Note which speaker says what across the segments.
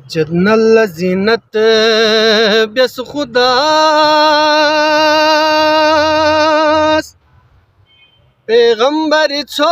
Speaker 1: جدنا الزينة بس خداس پیغمبر تو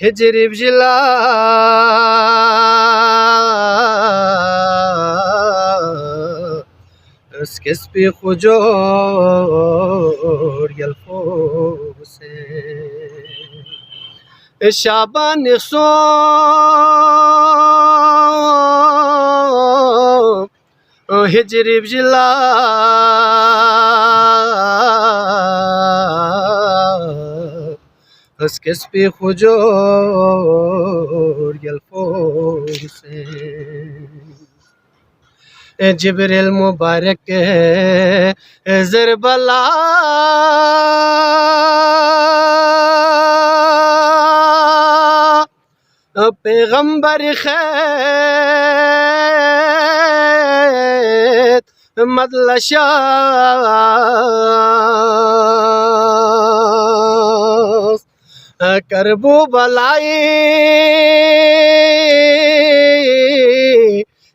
Speaker 1: هجري بجلا اسكس بخجور يالفوسي شعبان يخصوم هجري بجلا اسكس بخجور يالفوسي جبريل مبارك زربلا پیغمبر خیت مدلشاس کربو بلائی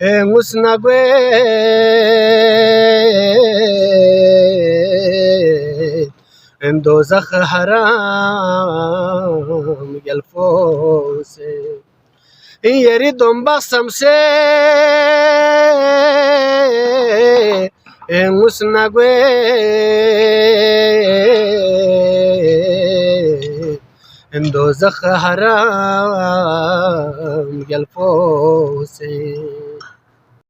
Speaker 1: musnagwe dozakh haram yalfose yeri dombaksam se musnagwe dozakh haram yalfose